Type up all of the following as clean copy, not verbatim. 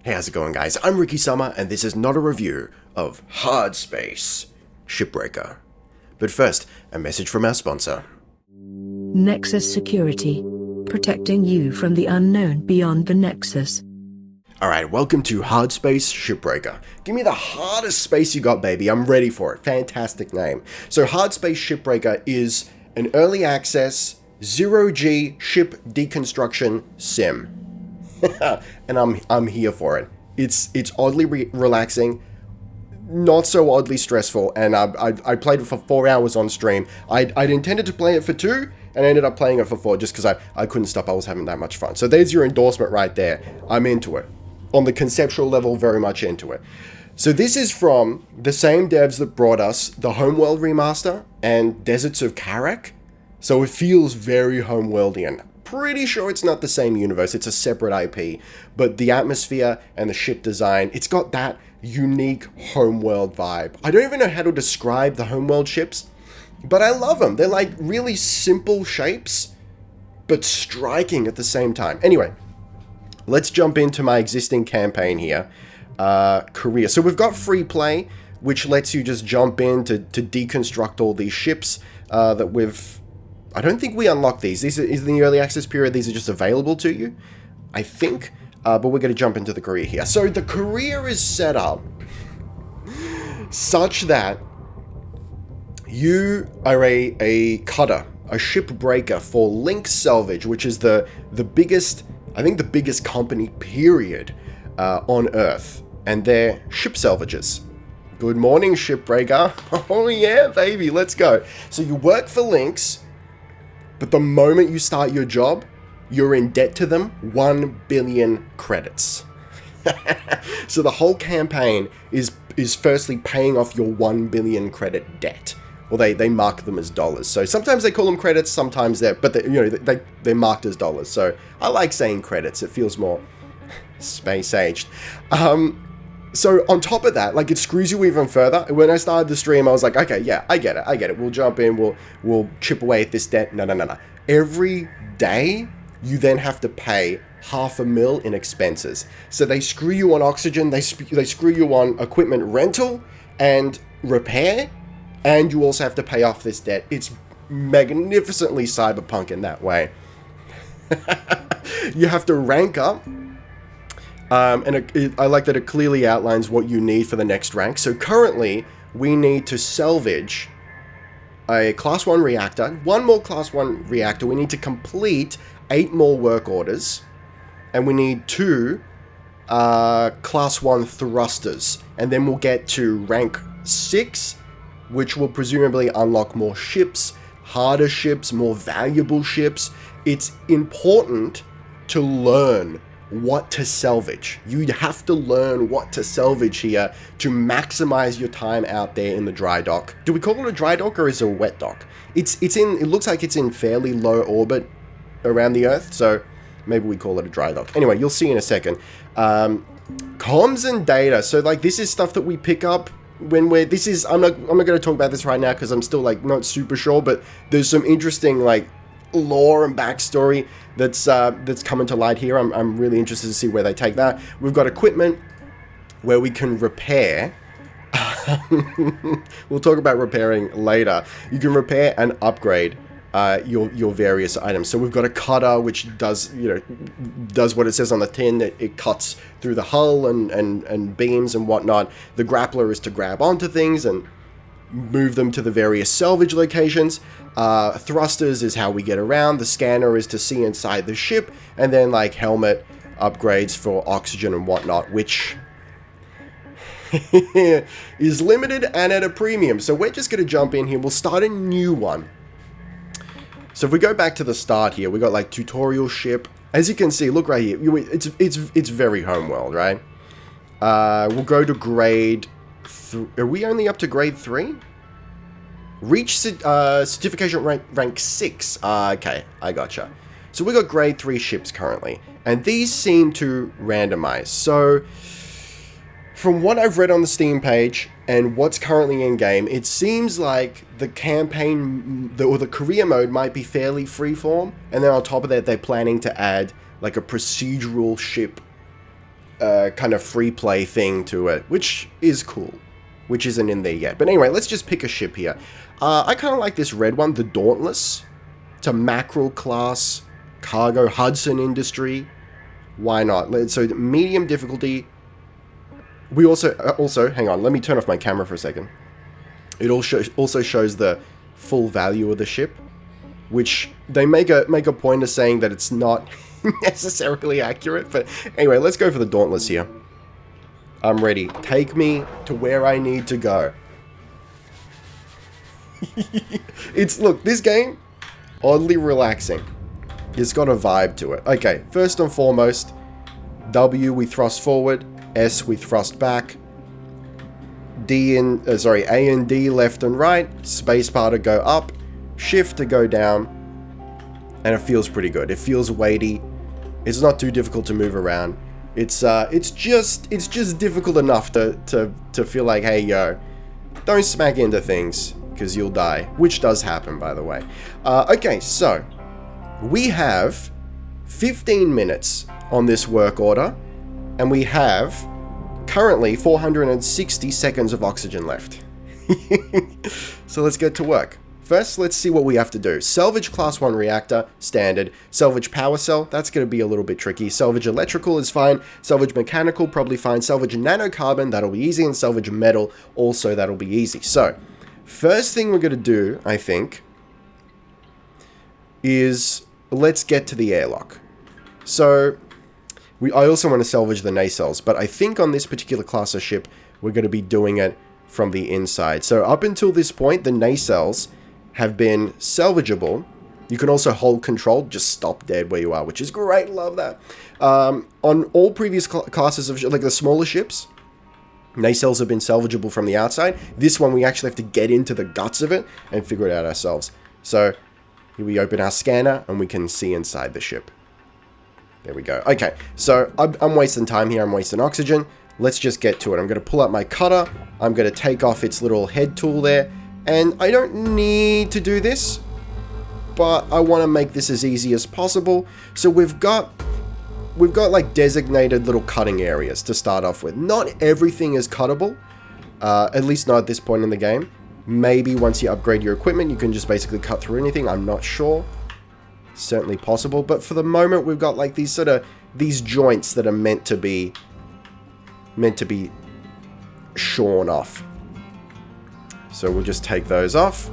Hey, how's it going, guys? I'm Ricky Summer, and this is not a review of Hardspace, Shipbreaker. But first, a message from our sponsor. Nexus Security. Protecting you from the unknown beyond the Nexus. Alright, welcome to Hardspace, Shipbreaker. Give me the hardest space you got, baby. I'm ready for it. Fantastic name. So Hardspace Shipbreaker is an early access, zero-G ship deconstruction sim. And I'm here for it. It's oddly relaxing, not so oddly stressful, and I played it for 4 hours on stream. I'd intended to play it for 2, and I ended up playing it for 4 just because I couldn't stop. I was having that much fun. So there's your endorsement right there. I'm into it. On the conceptual level, very much into it. So this is from the same devs that brought us the Homeworld remaster and Deserts of Karak. So it feels very Homeworldian. Pretty sure it's not the same universe, it's a separate IP, but the atmosphere and the ship design, it's got that unique Homeworld vibe. I don't even know how to describe the Homeworld ships, but I love them. They're like really simple shapes, but striking at the same time. Anyway, let's jump into my existing campaign here. Korea. So we've got free play, which lets you just jump in to deconstruct all these ships that we've... I don't think we unlock these. These are in the early access period. These are just available to you, I think. But we're going to jump into the career here. So the career is set up such that you are a cutter, a shipbreaker for Link Salvage, which is the biggest, I think the biggest company, period, on Earth. And they're ship salvagers. Good morning, shipbreaker. Oh yeah, baby, let's go. So you work for Lynx. But the moment you start your job, you're in debt to them 1 billion credits. So the whole campaign is firstly paying off your 1 billion credit debt. Well, they mark them as dollars. So sometimes they call them credits, sometimes they're marked as dollars. So I like saying credits. It feels more space-aged. So on top of that, like, it screws you even further. When I started the stream, I was like, okay, yeah, I get it. We'll jump in, we'll chip away at this debt. No. Every day, you then have to pay $500,000 in expenses. So they screw you on oxygen, they screw you on equipment rental and repair, and you also have to pay off this debt. It's magnificently cyberpunk in that way. You have to rank up. And I like that it clearly outlines what you need for the next rank. So currently, we need to salvage a Class 1 reactor, 1 more Class 1 reactor. We need to complete 8 more work orders. And we need 2 Class 1 thrusters. And then we'll get to rank 6, which will presumably unlock more ships, harder ships, more valuable ships. It's important to learn what to salvage. You have to learn what to salvage here to maximize your time out there in the dry dock. Do we call it a dry dock or is it a wet dock? It looks like it's in fairly low orbit around the Earth, so maybe we call it a dry dock. Anyway, you'll see in a second. Comms and data. So like, this is stuff that we pick up when we're... I'm not going to talk about this right now because I'm still like not super sure, but there's some interesting like lore and backstory that's coming to light here. I'm really interested to see where they take that. We've got equipment where we can repair. We'll talk about repairing later. You can repair and upgrade your various items. So we've got a cutter which does what it says on the tin. It cuts through the hull and beams and whatnot. The grappler is to grab onto things and move them to the various salvage locations. Thrusters is how we get around. The scanner is to see inside the ship, and then like helmet upgrades for oxygen and whatnot, which is limited and at a premium. So we're just going to jump in here. We'll start a new one. So if we go back to the start here, we got like tutorial ship. As you can see, look right here. It's very Homeworld, right? We'll go to grade. Are we only up to grade 3? Reach certification rank 6. Okay, I gotcha. So we got grade 3 ships currently, and these seem to randomize. So from what I've read on the Steam page and what's currently in game, it seems like the campaign or the career mode might be fairly freeform, and then on top of that, they're planning to add like a procedural ship kind of free play thing to it, which is cool, which isn't in there yet. But anyway, let's just pick a ship here. I kind of like this red one, the Dauntless. It's a mackerel class cargo Hudson industry. Why not? So medium difficulty. We also hang on, let me turn off my camera for a second. It also shows the full value of the ship, which they make a point of saying that it's not necessarily accurate. But anyway, let's go for the Dauntless here. I'm ready. Take me to where I need to go. Look, this game, oddly relaxing. It's got a vibe to it. Okay, first and foremost, W we thrust forward, S we thrust back, A and D left and right, spacebar to go up, shift to go down, and it feels pretty good. It feels weighty. It's not too difficult to move around. It's just difficult enough to feel like, hey yo, don't smack into things because you'll die, which does happen, by the way. Okay, so we have 15 minutes on this work order, and we have currently 460 seconds of oxygen left. So let's get to work. First, let's see what we have to do. Salvage class 1 reactor, standard. Salvage power cell, that's going to be a little bit tricky. Salvage electrical is fine. Salvage mechanical, probably fine. Salvage nanocarbon, that'll be easy. And salvage metal, also that'll be easy. So, first thing we're going to do, I think, is let's get to the airlock. So, I also want to salvage the nacelles, but I think on this particular class of ship, we're going to be doing it from the inside. So up until this point, the nacelles have been salvageable. You can also hold control, just stop dead where you are, which is great, love that. On all previous classes of like the smaller ships, nacelles have been salvageable from the outside. This one, we actually have to get into the guts of it and figure it out ourselves. So here we open our scanner and we can see inside the ship. There we go. Okay, so I'm wasting time here. I'm wasting oxygen. Let's just get to it. I'm going to pull out my cutter. I'm going to take off its little head tool there. And I don't need to do this, but I want to make this as easy as possible. So we've got like designated little cutting areas to start off with. Not everything is cuttable, at least not at this point in the game. Maybe once you upgrade your equipment, you can just basically cut through anything. I'm not sure. Certainly possible, but for the moment we've got like these joints that are meant to be shorn off. So we'll just take those off,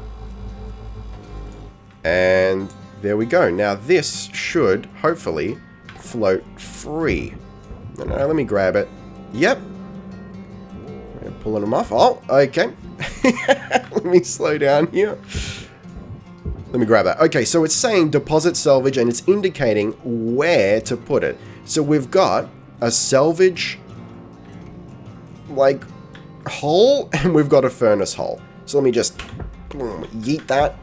and there we go. Now this should hopefully float free. No, let me grab it. Yep, pulling them off. Oh, okay. Let me slow down here. Let me grab that. Okay, so it's saying deposit salvage, and it's indicating where to put it. So we've got a salvage like hole, and we've got a furnace hole. So let me just yeet that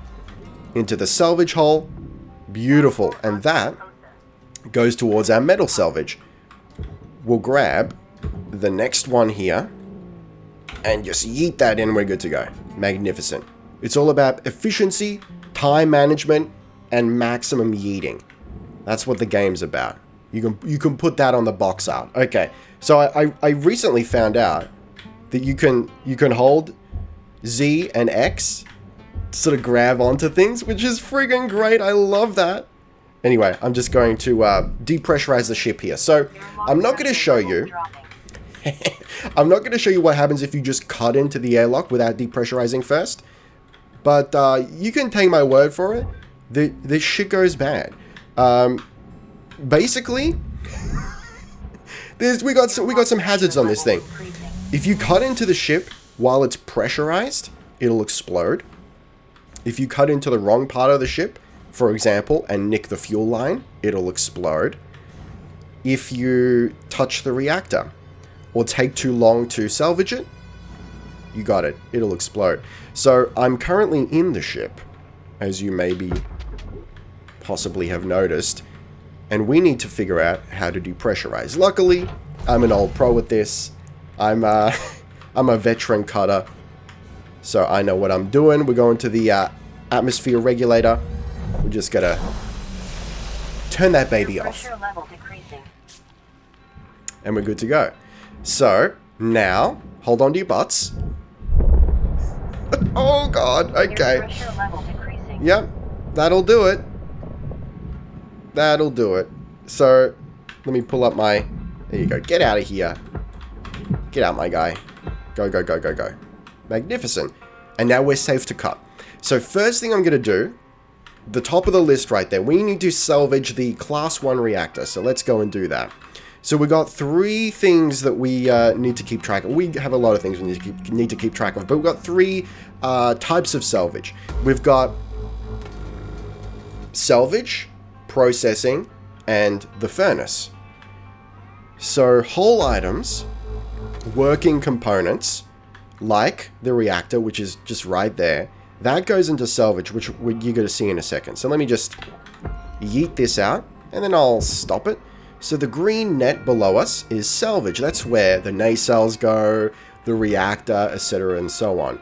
into the salvage hole. Beautiful. And that goes towards our metal salvage. We'll grab the next one here and just yeet that in. We're good to go. Magnificent. It's all about efficiency, time management, and maximum yeeting. That's what the game's about. You can put that on the box art. Okay, so I recently found out that you can hold Z and X to sort of grab onto things, which is friggin' great. I love that. Anyway, I'm just going to depressurize the ship here. So I'm not going to show you. I'm not going to show you what happens if you just cut into the airlock without depressurizing first. But you can take my word for it. This shit goes bad. Basically, we got some hazards on this thing. If you cut into the ship while it's pressurized, it'll explode. If you cut into the wrong part of the ship, for example, and nick the fuel line, it'll explode. If you touch the reactor or take too long to salvage it, you got it. It'll explode. So I'm currently in the ship, as you maybe possibly have noticed, and we need to figure out how to depressurize. Luckily, I'm an old pro at this. I'm a veteran cutter, so I know what I'm doing. We're going to the atmosphere regulator. We're just gonna turn that baby off. and we're good to go. So, now, hold on to your butts. Oh god, okay. Yep, that'll do it. That'll do it. So, let me pull up my... There you go. Get out of here. Get out, my guy. Go, go, go, go, go. Magnificent. And now we're safe to cut. So first thing I'm going to do, the top of the list right there, we need to salvage the Class 1 reactor. So let's go and do that. So we got 3 things that we need to keep track of. We have a lot of things we need to keep track of, but we've got 3 types of salvage. We've got salvage, processing, and the furnace. So whole items, working components, like the reactor, which is just right there, that goes into salvage, which you're going to see in a second. So let me just yeet this out, and then I'll stop it. So the green net below us is salvage. That's where the nacelles go, the reactor, etc. and so on.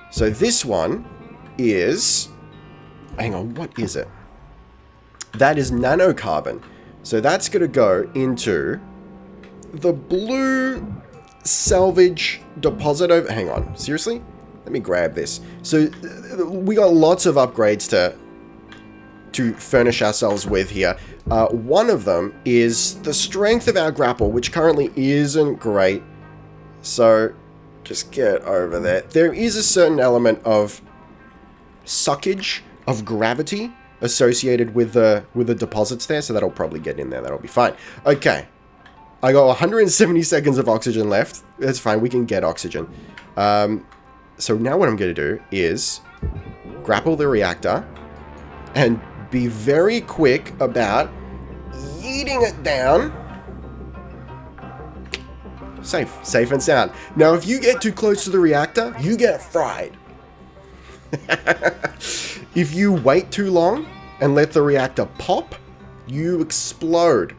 So this one is... Hang on, what is it? That is nanocarbon. So that's going to go into the blue salvage deposit over... Hang on, seriously? Let me grab this. So we got lots of upgrades to furnish ourselves with here. One of them is the strength of our grapple, which currently isn't great. So just get over there. There is a certain element of suckage of gravity associated with the deposits there, so that'll probably get in there. That'll be fine. Okay. I got 170 seconds of oxygen left. That's fine. We can get oxygen. So now what I'm going to do is grapple the reactor and be very quick about yeeting it down. Safe and sound. Now, if you get too close to the reactor, you get fried. If you wait too long and let the reactor pop, you explode.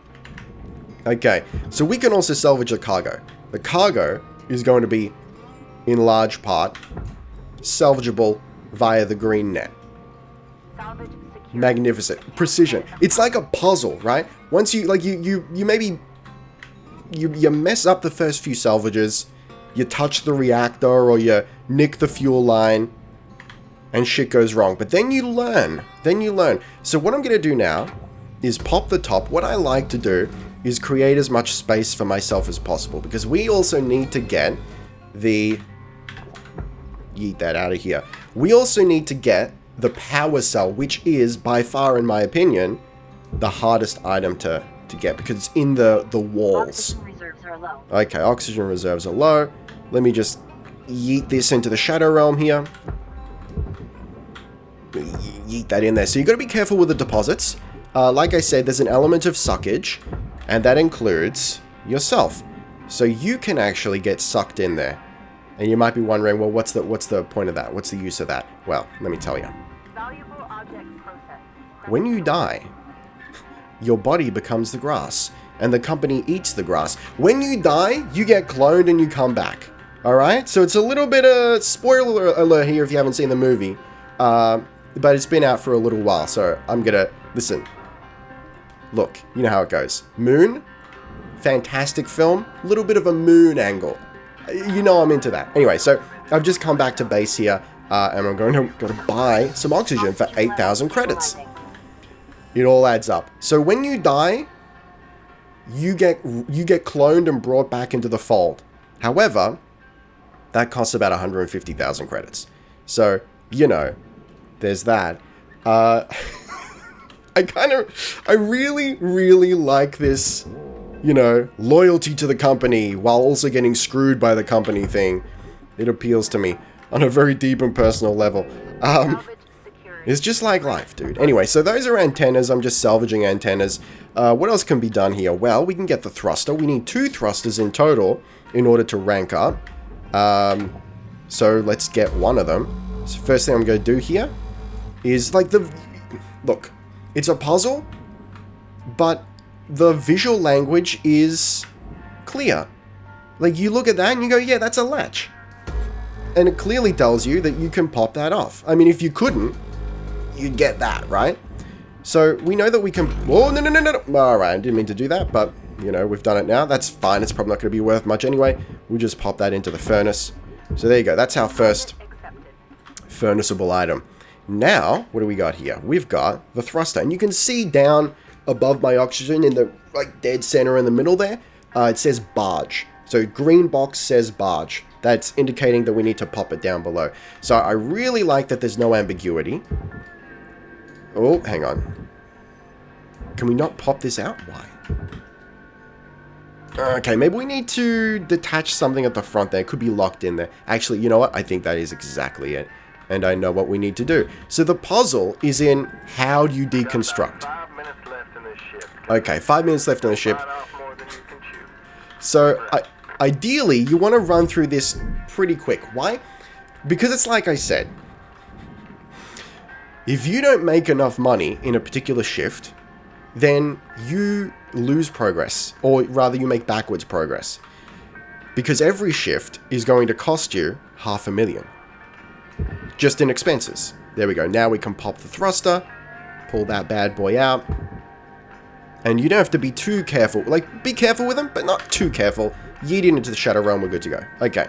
Okay, so we can also salvage the cargo. The cargo is going to be, in large part, salvageable via the green net. Magnificent. Precision. It's like a puzzle, right? Once you, like, you maybe... You mess up the first few salvages, you touch the reactor, or you nick the fuel line, and shit goes wrong. But then you learn. So what I'm going to do now is pop the top. What I like to do is create as much space for myself as possible, because we also need to get the... Yeet that out of here. We also need to get the power cell, which is, by far, in my opinion, the hardest item to get, because it's in the walls. Oxygen reserves are low. Okay, oxygen reserves are low. Let me just yeet this into the Shadow Realm here. Yeet that in there. So you got to be careful with the deposits. Like I said, there's an element of suckage, and that includes yourself. So you can actually get sucked in there. And you might be wondering, well, what's the point of that? What's the use of that? Well, let me tell you. Valuable objects processed. When you die, your body becomes the grass, and the company eats the grass. When you die, you get cloned and you come back. Alright? So it's a little bit of spoiler alert here if you haven't seen the movie. But it's been out for a little while, so I'm gonna... Listen. Look, you know how it goes. Moon, fantastic film, little bit of a moon angle. You know I'm into that. Anyway, so I've just come back to base here, and I'm going to buy some oxygen for 8,000 credits. It all adds up. So when you die, you get cloned and brought back into the fold. However, that costs about 150,000 credits. So, you know, there's that. I really like this, you know, loyalty to the company while also getting screwed by the company thing. It appeals to me on a very deep and personal level. It's just like life, dude. Anyway, so those are antennas. I'm just salvaging antennas. What else can be done here? Well, we can get the thruster. We need 2 thrusters in total in order to rank up. So let's get one of them. So first thing I'm going to do here is like the... Look, it's a puzzle, but the visual language is clear. Like, you look at that and you go, yeah, that's a latch. And it clearly tells you that you can pop that off. I mean, if you couldn't, you'd get that, right? So we know that we can... Oh, no. Alright, I didn't mean to do that, but you know, we've done it now. That's fine. It's probably not going to be worth much anyway. We'll just pop that into the furnace. So there you go. That's our first furnaceable item. Now, what do we got here? We've got the thruster. And you can see down above my oxygen in the like dead center in the middle there, it says barge. So green box says barge. That's indicating that we need to pop it down below. So I really like that there's no ambiguity. Oh, hang on. Can we not pop this out? Why? Okay, maybe we need to detach something at the front there. It could be locked in there. Actually, you know what? I think that is exactly it. And I know what we need to do. So the puzzle is in how do you deconstruct? 5 minutes left in this ship. Okay, 5 minutes left on the ship. So, ideally, you want to run through this pretty quick. Why? Because it's like I said. If you don't make enough money in a particular shift, then you lose progress. Or rather, you make backwards progress. Because every shift is going to cost you $500,000. Just in expenses. There we go. Now we can pop the thruster. Pull that bad boy out. And you don't have to be too careful. Like, be careful with them, but not too careful. Yeet it into the Shadow Realm, we're good to go. Okay.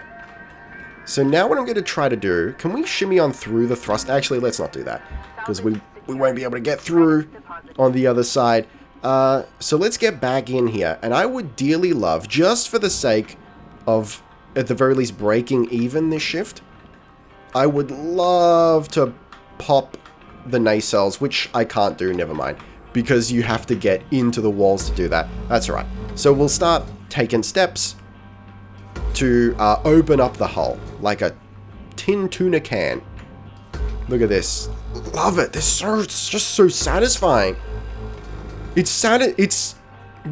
So now what I'm going to try to do... Can we shimmy on through the thrust? Actually, let's not do that. Because we won't be able to get through on the other side. So let's get back in here. And I would dearly love, just for the sake of, at the very least, breaking even this shift, I would love to pop the nacelles, which I can't do, never mind. Because you have to get into the walls to do that. That's alright. So we'll start taking steps to open up the hull. Like a tin tuna can. Look at this. Love it. It's just so satisfying. The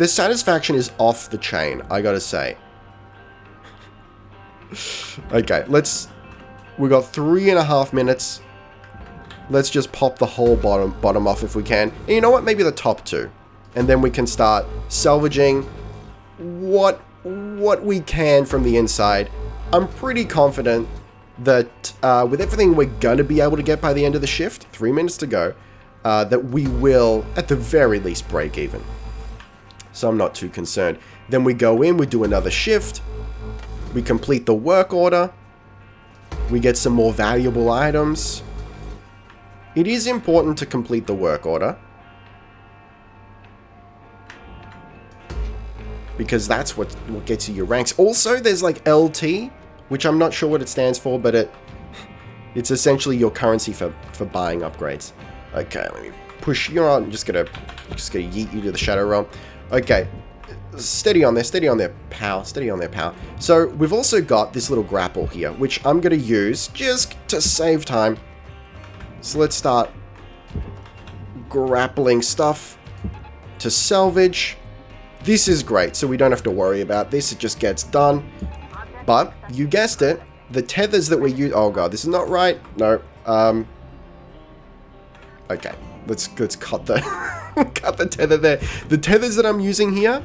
satisfaction is off the chain, I gotta say. Okay, we got 3.5 minutes. Let's just pop the whole bottom off if we can. And you know what? Maybe the top two. And then we can start salvaging what we can from the inside. I'm pretty confident that with everything we're going to be able to get by the end of the shift, 3 minutes to go, that we will, at the very least, break even. So I'm not too concerned. Then we go in, we do another shift. We complete the work order. We get some more valuable items. It is important to complete the work order. Because that's what gets you your ranks. Also, there's like LT, which I'm not sure what it stands for, but it's essentially your currency for buying upgrades. Okay, let me push you on. I'm just gonna yeet you to the Shadow Realm. Okay. Steady on there, pal. Steady on there, pal. So, we've also got this little grapple here, which I'm going to use just to save time. So, let's start grappling stuff to salvage. This is great, so we don't have to worry about this. It just gets done. But, you guessed it, the tethers that we use... Oh, God, this is not right. No. Okay, let's cut the... cut the tether there. The tethers that I'm using here...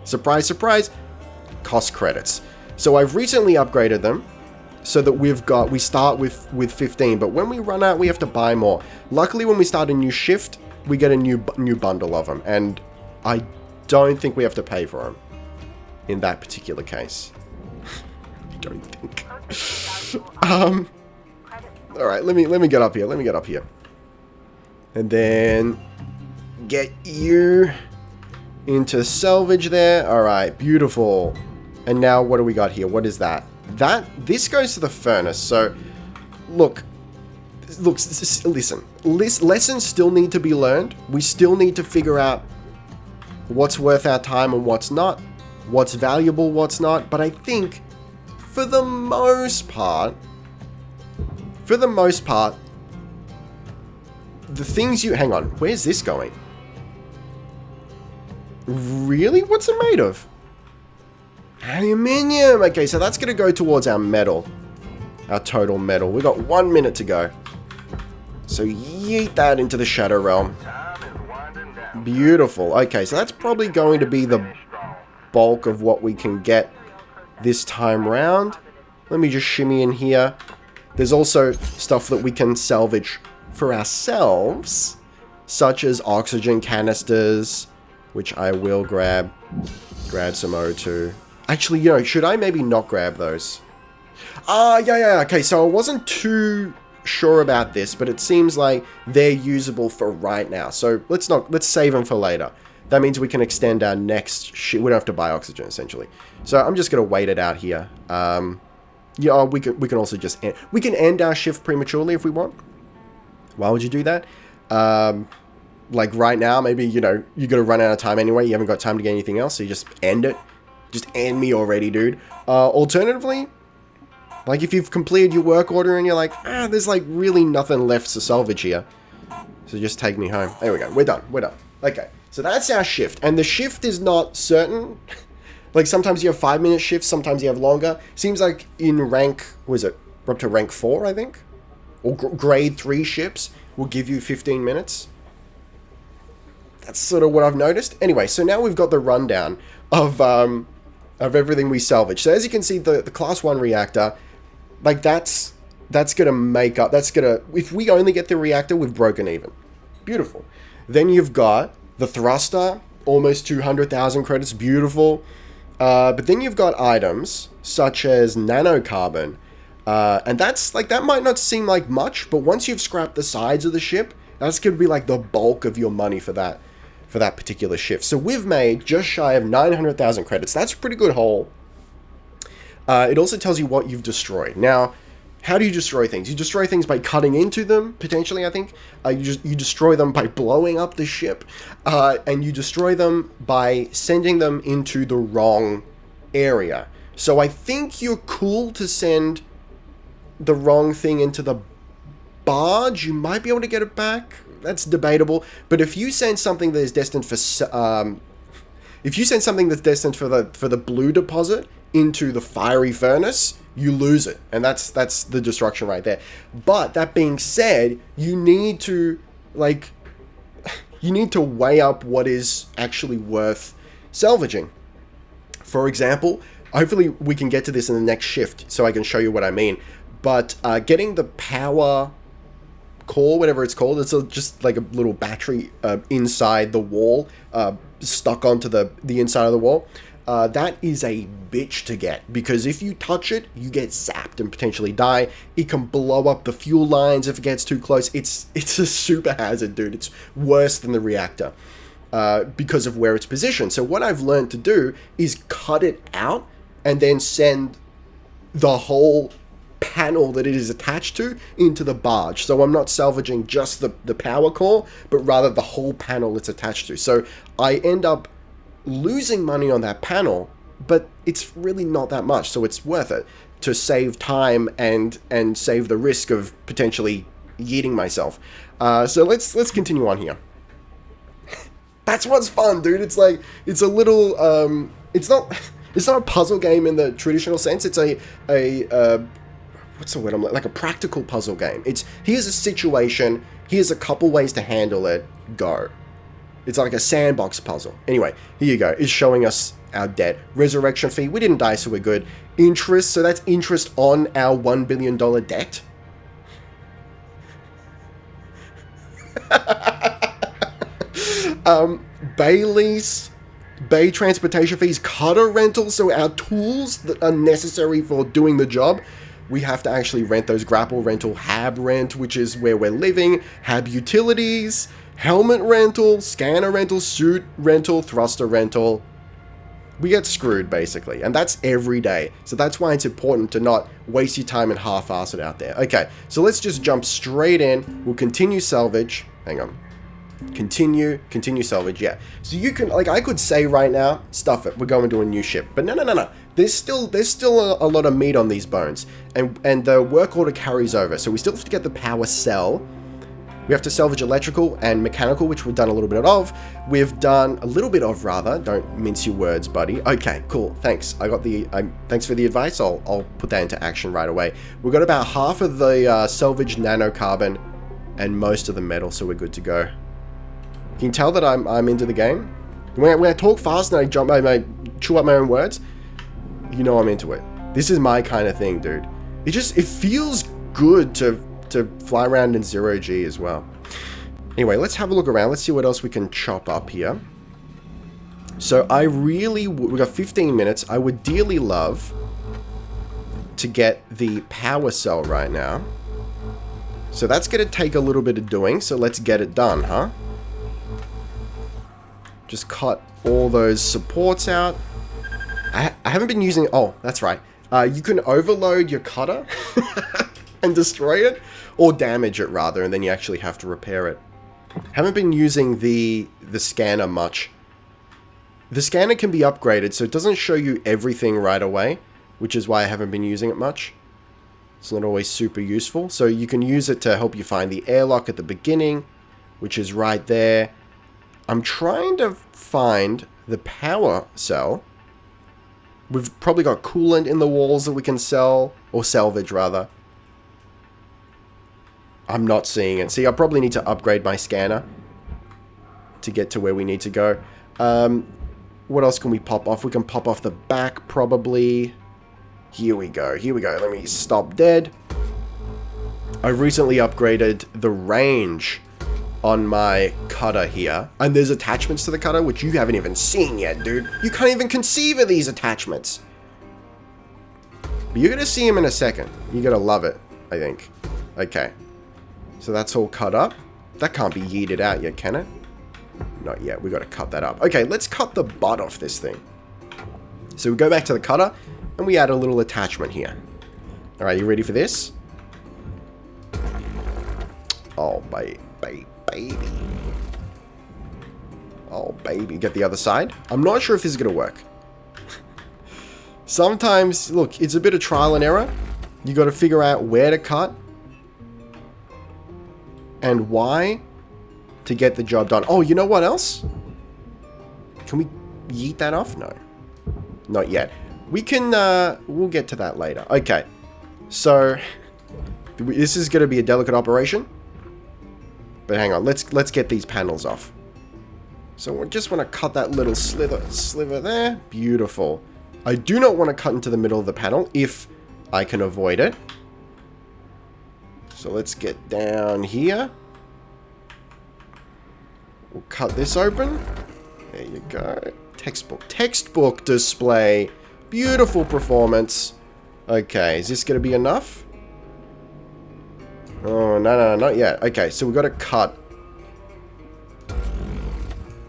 Surprise, surprise, cost credits. So I've recently upgraded them so that we start with 15, but when we run out, we have to buy more. Luckily, when we start a new shift, we get a new bundle of them, and I don't think we have to pay for them in that particular case. I don't think. All right, let me get up here. Let me get up here, and then get you into salvage there. All right, beautiful. And now what do we got here? What is that? This goes to the furnace. So look, listen, lessons still need to be learned. We still need to figure out what's worth our time and what's not, what's valuable, what's not. But I think for the most part, the things you... Hang on, where's this going? Really? What's it made of? Aluminium! Okay, so that's going to go towards our metal. Our total metal. We got 1 minute to go. So yeet that into the Shadow Realm. Beautiful. Okay, so that's probably going to be the bulk of what we can get this time round. Let me just shimmy in here. There's also stuff that we can salvage for ourselves, such as oxygen canisters, which I will grab. Grab some O2. Actually, you know, should I maybe not grab those? Yeah. Okay, so I wasn't too sure about this, but it seems like they're usable for right now. So let's save them for later. That means we can extend our next ship. We don't have to buy oxygen, essentially. So I'm just going to wait it out here. Yeah, we can also just end. We can end our shift prematurely if we want. Why would you do that? Like right now, maybe, you know, you're going to run out of time anyway. You haven't got time to get anything else, so you just end it. Just end me already, dude. Alternatively, like if you've completed your work order and you're like, there's like really nothing left to salvage here. So just take me home. There we go. We're done. Okay. So that's our shift. And the shift is not certain. Like sometimes you have 5-minute shifts, sometimes you have longer. Seems like in rank, we're up to rank 4, I think? Or grade 3 ships will give you 15 minutes. That's sort of what I've noticed. Anyway, so now we've got the rundown of everything we salvage. So as you can see, the class 1 reactor, like that's gonna make up, if we only get the reactor, we've broken even. Beautiful. Then you've got the thruster, almost 200,000 credits, beautiful. But then you've got items such as nanocarbon, and that's like, that might not seem like much, but once you've scrapped the sides of the ship, that's gonna be like the bulk of your money for that particular shift. So we've made just shy of 900,000 credits. That's a pretty good haul. It also tells you what you've destroyed. Now, how do you destroy things? You destroy things by cutting into them, potentially, I think. You destroy them by blowing up the ship. And you destroy them by sending them into the wrong area. So I think you're cool to send the wrong thing into the barge. You might be able to get it back. That's debatable. But if you send something that is destined for... if you send something that's destined for the blue deposit into the fiery furnace, you lose it, and that's the destruction right there. But that being said, you need to weigh up what is actually worth salvaging. For example, hopefully we can get to this in the next shift so I can show you what I mean. But getting the power core, whatever it's called, it's just like a little battery inside the wall, stuck onto the inside of the wall. That is a bitch to get, because if you touch it, you get zapped and potentially die. It can blow up the fuel lines if it gets too close. It's a super hazard, dude. It's worse than the reactor because of where it's positioned. So what I've learned to do is cut it out and then send the whole panel that it is attached to into the barge. So I'm not salvaging just the power core, but rather the whole panel it's attached to. So I end up losing money on that panel, but it's really not that much, so it's worth it to save time and save the risk of potentially yeeting myself. So let's continue on here. That's what's fun, dude. It's like, it's a little it's not a puzzle game in the traditional sense. It's a what's the word? Like a practical puzzle game. It's, here's a situation, here's a couple ways to handle it, go. It's like a sandbox puzzle. Anyway, here you go. It's showing us our debt. Resurrection fee. We didn't die, so we're good. Interest. So that's interest on our $1 billion debt. Bay lease. Bay transportation fees. Cutter rental. So our tools that are necessary for doing the job, we have to actually rent those. Grapple rental. Hab rent, which is where we're living. Hab utilities. Helmet rental, scanner rental, suit rental, thruster rental. We get screwed, basically. And that's every day. So that's why it's important to not waste your time and half-ass it out there. Okay, so let's just jump straight in. We'll continue salvage. Hang on. Continue salvage, yeah. So you can, like, I could say right now, stuff it, we're going to a new ship. But no. There's still a lot of meat on these bones. And the work order carries over. So we still have to get the power cell. We have to salvage electrical and mechanical, which we've done a little bit of. We've done a little bit of, rather. Don't mince your words, buddy. Okay, cool. Thanks. Thanks for the advice. I'll put that into action right away. We've got about half of the salvaged nanocarbon and most of the metal, so we're good to go. Can you tell that I'm into the game? When I talk fast and I chew up my own words, you know I'm into it. This is my kind of thing, dude. It feels good to fly around in 0G as well. Anyway, let's have a look around. Let's see what else we can chop up here. So I really, we've got 15 minutes. I would dearly love to get the power cell right now. So that's going to take a little bit of doing. So let's get it done, huh? Just cut all those supports out. I haven't been using... Oh, that's right. You can overload your cutter and destroy it. Or damage it, rather, and then you actually have to repair it. Haven't been using the scanner much. The scanner can be upgraded, so it doesn't show you everything right away, which is why I haven't been using it much. It's not always super useful. So you can use it to help you find the airlock at the beginning, which is right there. I'm trying to find the power cell. We've probably got coolant in the walls that we can sell, or salvage rather. I'm not seeing it. See, I probably need to upgrade my scanner to get to where we need to go. What else can we pop off? We can pop off the back, probably. Here we go. Here we go. Let me stop dead. I've recently upgraded the range on my cutter here. And there's attachments to the cutter, which you haven't even seen yet, dude. You can't even conceive of these attachments. But you're going to see them in a second. You're going to love it, I think. Okay. So that's all cut up. That can't be yeeted out yet, can it? Not yet. We've got to cut that up. Okay, let's cut the butt off this thing. So we go back to the cutter, and we add a little attachment here. Alright, you ready for this? Oh, baby. Oh, baby. Get the other side. I'm not sure if this is going to work. Sometimes, look, it's a bit of trial and error. You got to figure out where to cut and why to get the job done. Oh, you know what else? Can we yeet that off? No. Not yet. We can, we'll get to that later. Okay. So, this is going to be a delicate operation. But hang on, let's get these panels off. So we just want to cut that little sliver there. Beautiful. I do not want to cut into the middle of the panel if I can avoid it. So let's get down here. We'll cut this open. There you go. Textbook display. Beautiful performance. Okay, is this going to be enough? Oh, no, not yet. Okay, so we've got to cut.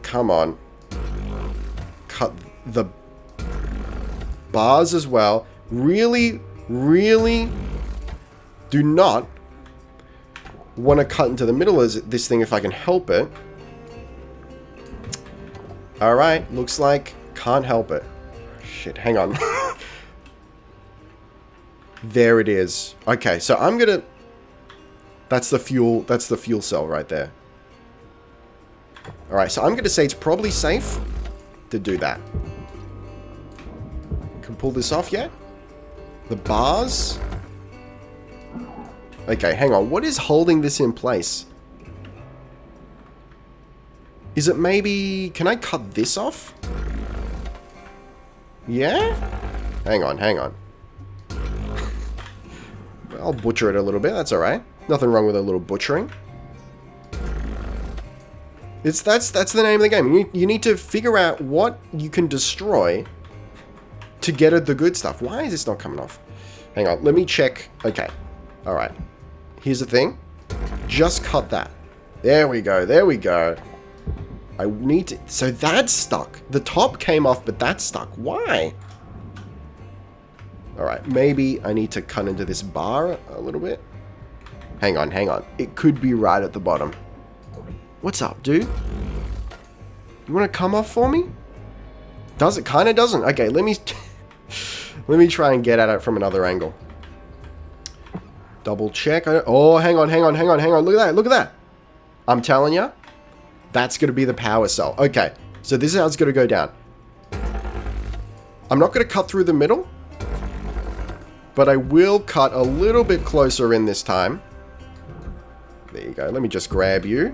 Come on. Cut the bars as well. Really, really do not want to cut into the middle of this thing if I can help it. Alright, looks like can't help it. Shit, hang on. There it is. Okay, so I'm gonna... That's the fuel cell right there. Alright, so I'm gonna say it's probably safe to do that. Can pull this off yet? The bars? Okay, hang on. What is holding this in place? Is it maybe... Can I cut this off? Yeah? Hang on. I'll butcher it a little bit. That's alright. Nothing wrong with a little butchering. That's the name of the game. You need to figure out what you can destroy to get at the good stuff. Why is this not coming off? Hang on. Let me check. Okay. Alright. Here's the thing. Just cut that. There we go. I need to... So that's stuck. The top came off, but that's stuck. Why? Alright, maybe I need to cut into this bar a little bit. Hang on. It could be right at the bottom. What's up, dude? You want to come off for me? Does it? Kind of doesn't. Okay, let me... let me try and get at it from another angle. Double check. Oh, hang on. Look at that. I'm telling you, that's going to be the power cell. Okay, so this is how it's going to go down. I'm not going to cut through the middle, but I will cut a little bit closer in this time. There you go. Let me just grab you.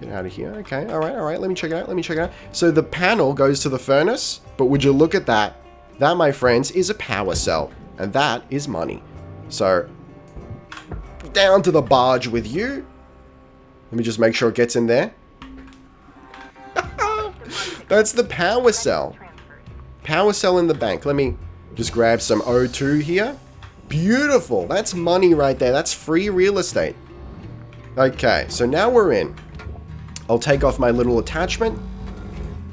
Get out of here. Okay, alright. Let me check it out. So the panel goes to the furnace, but would you look at that? That, my friends, is a power cell. And that is money. So, down to the barge with you. Let me just make sure it gets in there. That's the power cell. Power cell in the bank. Let me just grab some O2 here. Beautiful. That's money right there. That's free real estate. Okay, so now we're in. I'll take off my little attachment.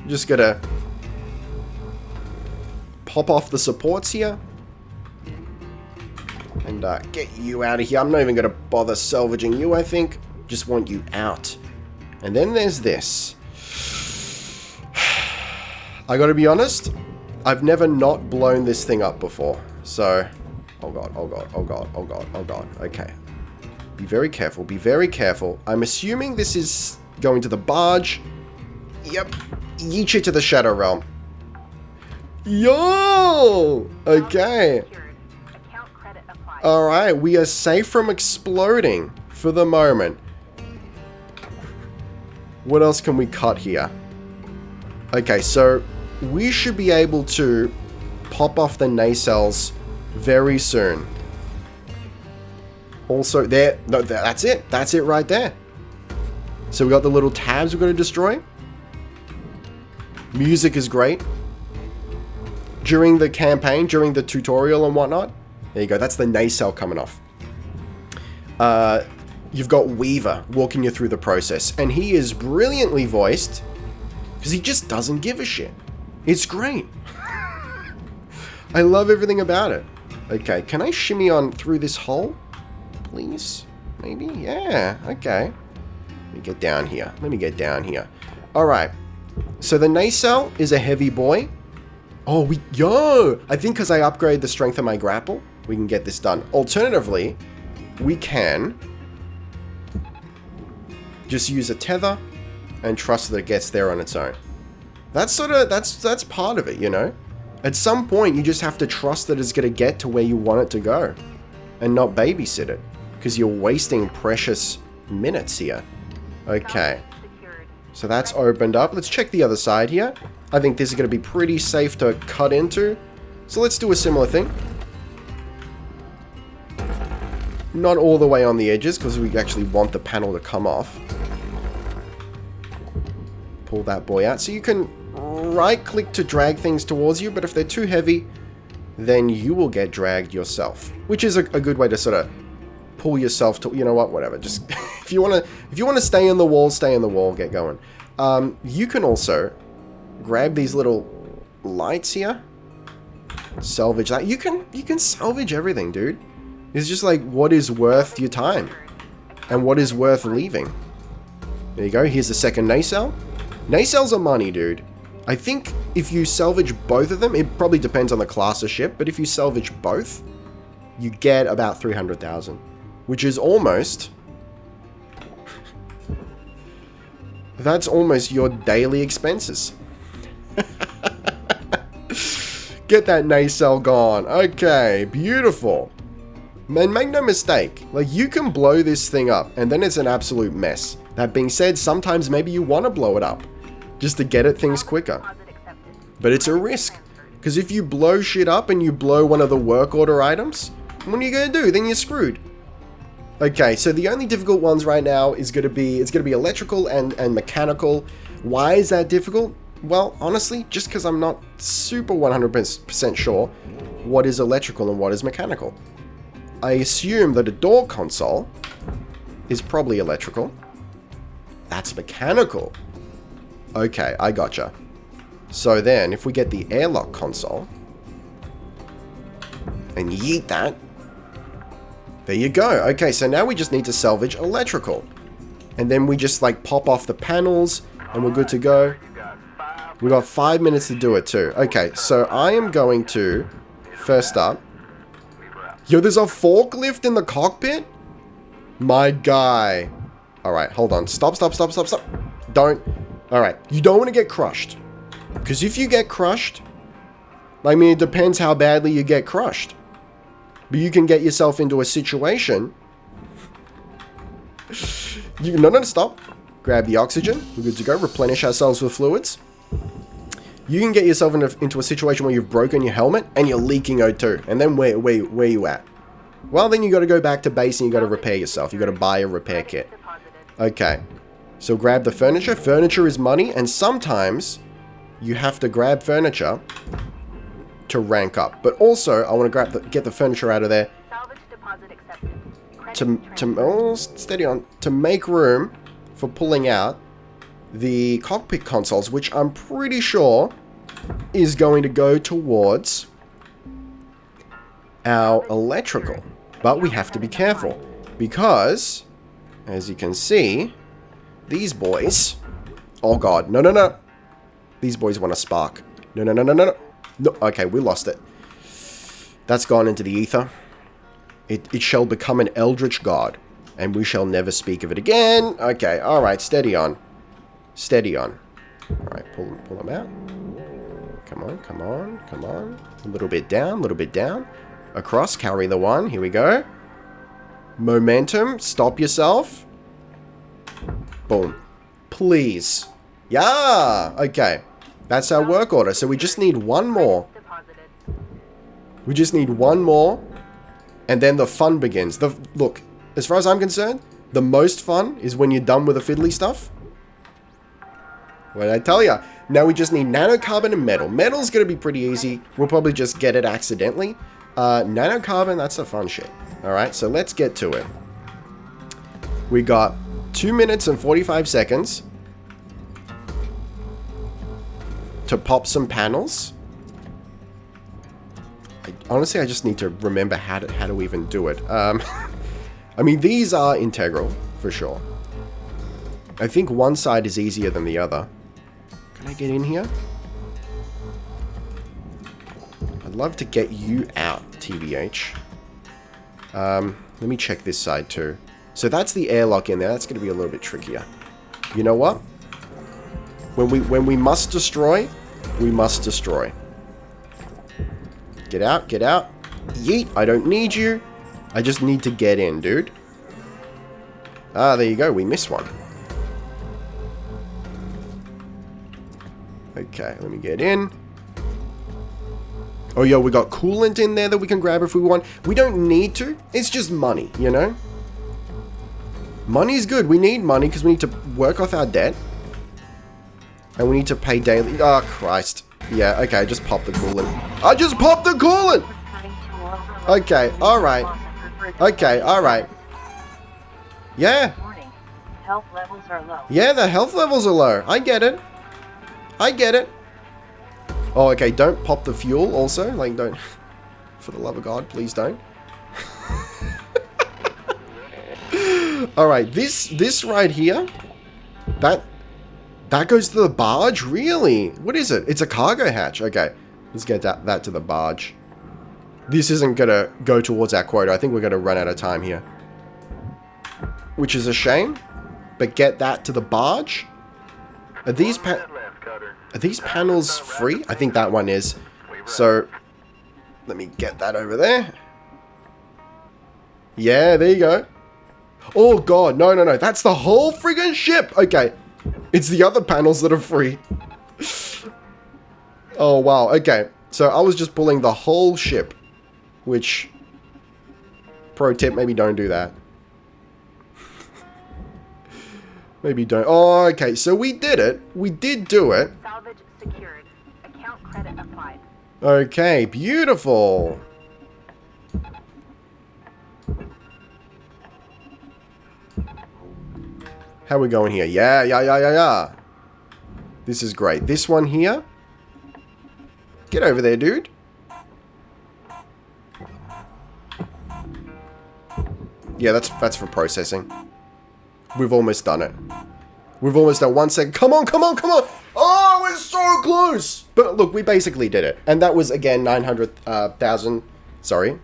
Just gotta pop off the supports here. And get you out of here. I'm not even gonna bother salvaging you, I think. Just want you out. And then there's this. I gotta be honest, I've never not blown this thing up before. So, oh god, oh god, oh god, oh god, oh god. Okay. Be very careful, be very careful. I'm assuming this is going to the barge. Yep. Yeet you to the Shadow Realm. Yo! Okay. Alright, we are safe from exploding for the moment. What else can we cut here? Okay, so we should be able to pop off the nacelles very soon. Also, there, no, that's it. That's it right there. So we got the little tabs we're going to destroy. Music is great. During the campaign, during the tutorial and whatnot. There you go. That's the nacelle coming off. You've got Weaver walking you through the process. And he is brilliantly voiced because he just doesn't give a shit. It's great. I love everything about it. Okay, can I shimmy on through this hole? Please? Maybe? Yeah, okay. Let me get down here. Let me get down here. Alright. So the nacelle is a heavy boy. Oh, I think because I upgrade the strength of my grapple, we can get this done. Alternatively, we can just use a tether and trust that it gets there on its own. That's that's part of it, you know? At some point, you just have to trust that it's going to get to where you want it to go and not babysit it because you're wasting precious minutes here. Okay. So that's opened up. Let's check the other side here. I think this is going to be pretty safe to cut into. So let's do a similar thing. Not all the way on the edges because we actually want the panel to come off. Pull that boy out. So you can right click to drag things towards you, but if they're too heavy, then you will get dragged yourself, which is a good way to sort of pull yourself to, you know what, whatever. Just if you want to stay in the wall, stay in the wall, get going. You can also grab these little lights here, salvage that. You can salvage everything, dude. It's just like what is worth your time and what is worth leaving. There you go. Here's the second nacelle. Nacelles are money, dude. I think if you salvage both of them, it probably depends on the class of ship, but if you salvage both, you get about 300,000, which is almost... that's almost your daily expenses. Get that nacelle gone. Okay, beautiful. Man, make no mistake, like you can blow this thing up and then it's an absolute mess. That being said, sometimes maybe you want to blow it up just to get at things quicker. But it's a risk, because if you blow shit up and you blow one of the work order items, what are you going to do? Then you're screwed. Okay, so the only difficult ones right now is going to be, it's going to be electrical and mechanical. Why is that difficult? Well, honestly, just because I'm not super 100% sure what is electrical and what is mechanical. I assume that a door console is probably electrical. That's mechanical. Okay, I gotcha. So then, if we get the airlock console and yeet that, there you go. Okay, so now we just need to salvage electrical. And then we just like pop off the panels and we're good to go. We got 5 minutes to do it too. Okay, so I am going to, first up, yo, there's a forklift in the cockpit? My guy. Alright, hold on. Stop. Don't. Alright, you don't want to get crushed. Because if you get crushed, I mean, it depends how badly you get crushed. But you can get yourself into a situation. No, stop. Grab the oxygen. We're good to go. Replenish ourselves with fluids. You can get yourself into a situation where you've broken your helmet and you're leaking O2. And then where you at? Well, then you got to go back to base and you got to repair yourself. You got to buy a repair kit. Okay. So grab the furniture. Furniture is money, and sometimes you have to grab furniture to rank up. But also, I want to get the furniture out of there Salvage deposit accepted. steady on, to make room for pulling out the cockpit consoles, which I'm pretty sure is going to go towards our electrical. But we have to be careful because, as you can see, these boys... Oh god, no, no, no. These boys want to spark. No, no, no, no, no, no. No, okay, we lost it. That's gone into the ether. It shall become an eldritch god, and we shall never speak of it again. Okay, alright, steady on. Steady on. Alright, pull them out. Come on, come on, come on. A little bit down, a little bit down. Across, carry the one. Here we go. Momentum, stop yourself. Boom. Please. Yeah! Okay. That's our work order. So we just need one more. We just need one more. And then the fun begins. Look, as far as I'm concerned, the most fun is when you're done with the fiddly stuff. What did I tell ya? Now we just need nanocarbon and metal. Metal's going to be pretty easy. We'll probably just get it accidentally. Nanocarbon, that's the fun shit. Alright, so let's get to it. We got 2 minutes and 45 seconds to pop some panels. Honestly, I just need to remember how to even do it. I mean, these are integral, for sure. I think one side is easier than the other. Can I get in here? I'd love to get you out, TBH. Let me check this side too. So that's the airlock in there. That's going to be a little bit trickier. You know what? When we must destroy, we must destroy. Get out, get out. Yeet, I don't need you. I just need to get in, dude. Ah, there you go. We missed one. Okay, let me get in. Oh, yo, we got coolant in there that we can grab if we want. We don't need to. It's just money, you know? Money's good. We need money because we need to work off our debt. And we need to pay daily. Oh, Christ. Yeah, okay, I just popped the coolant. I just popped the coolant! Okay, alright. Okay, alright. Yeah. Health levels are low. Yeah, the health levels are low. I get it. I get it. Oh, okay, don't pop the fuel also. Like, don't. For the love of God, please don't. Alright, this right here, that goes to the barge? Really? What is it? It's a cargo hatch. Okay, let's get that to the barge. This isn't going to go towards our quota. I think we're going to run out of time here. Which is a shame. But get that to the barge. Are these panels free? I think that one is. So, let me get that over there. Yeah, there you go. Oh, God. No, no, no. That's the whole friggin' ship. Okay. It's the other panels that are free. Oh, wow. Okay. So, I was just pulling the whole ship. Which, pro tip, maybe don't do that. Maybe don't. Oh, okay. So, we did it. We did do it. Salvage secured. Account credit applied. Okay. Beautiful. How are we going here? Yeah, yeah, yeah, yeah, yeah. This is great. This one here. Get over there, dude. Yeah, that's for processing. We've almost done it. We've almost done 1 second. Come on, come on, come on. Oh, we're so close. But look, we basically did it. And that was, again, 900,000. Sorry.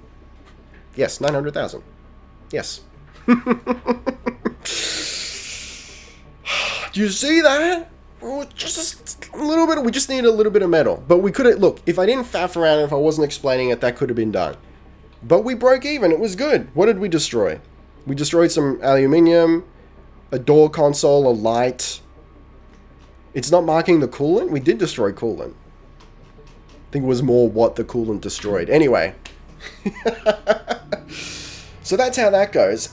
Yes, 900,000. Yes. Do you see that? Oh, just a little bit. We just need a little bit of metal. But we could have, look, if I didn't faff around, if I wasn't explaining it, that could have been done. But we broke even. It was good. What did we destroy? We destroyed some aluminium, a door console, a light. It's not marking the coolant. We did destroy coolant. I think it was more what the coolant destroyed. Anyway. So that's how that goes.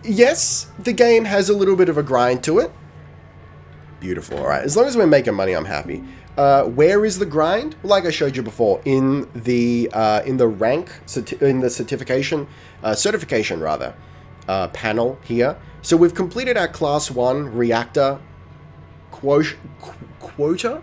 Yes, the game has a little bit of a grind to it. Beautiful. All right. As long as we're making money, I'm happy. Where is the grind? Like I showed you before, in the certification panel here. So we've completed our class 1 reactor quota.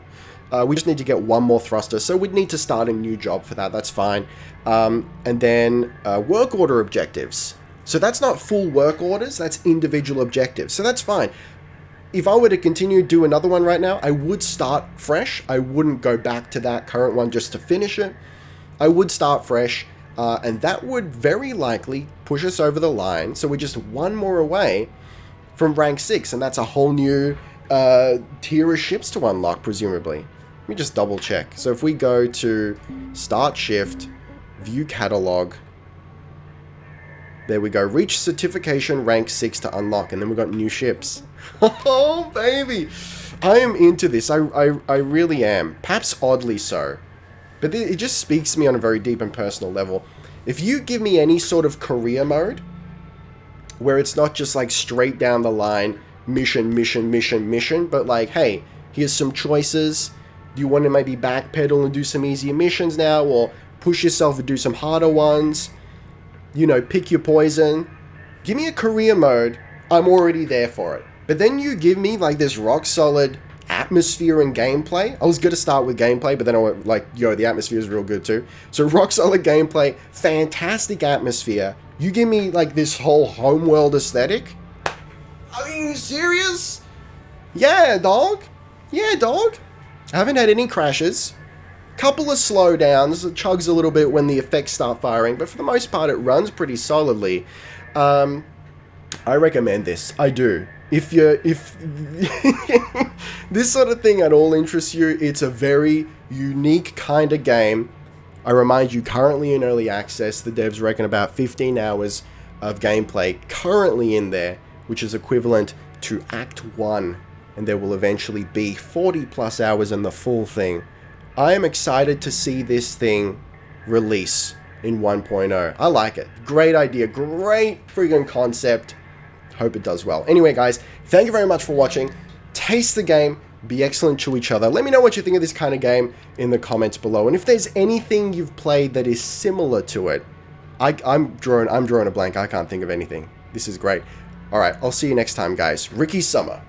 We just need to get one more thruster, so we'd need to start a new job for that. That's fine. And then work order objectives. So that's not full work orders, that's individual objectives. So that's fine. If I were to continue to do another one right now, I would start fresh. I wouldn't go back to that current one just to finish it. I would start fresh, and that would very likely push us over the line. So we're just one more away from rank 6, and that's a whole new tier of ships to unlock, presumably. Let me just double check. So if we go to start shift, view catalog, there we go. Reach certification rank 6 to unlock, and then we've got new ships. Oh, baby. I am into this. I really am. Perhaps oddly so. But it just speaks to me on a very deep and personal level. If you give me any sort of career mode, where it's not just like straight down the line, mission, but like, hey, here's some choices. Do you want to maybe backpedal and do some easier missions now, or push yourself and do some harder ones? You know, pick your poison. Give me a career mode. I'm already there for it. But then you give me like this rock solid atmosphere and gameplay. I was going to start with gameplay, but then I went like, yo, the atmosphere is real good too. So rock solid gameplay, fantastic atmosphere. You give me like this whole Homeworld aesthetic. Are you serious? Yeah, dog. Yeah, dog. I haven't had any crashes. Couple of slowdowns. It chugs a little bit when the effects start firing, but for the most part, it runs pretty solidly. I recommend this. I do. If this sort of thing at all interests you, it's a very unique kind of game. I remind you, currently in early access, the devs reckon about 15 hours of gameplay currently in there, which is equivalent to Act 1, and there will eventually be 40 plus hours in the full thing. I am excited to see this thing release in 1.0. I like it. Great idea. Great friggin' concept. Hope it does well. Anyway, guys, thank you very much for watching. Taste the game. Be excellent to each other. Let me know what you think of this kind of game in the comments below. And if there's anything you've played that is similar to it, I'm drawing a blank. I can't think of anything. This is great. All right, I'll see you next time, guys. Ricky Summer.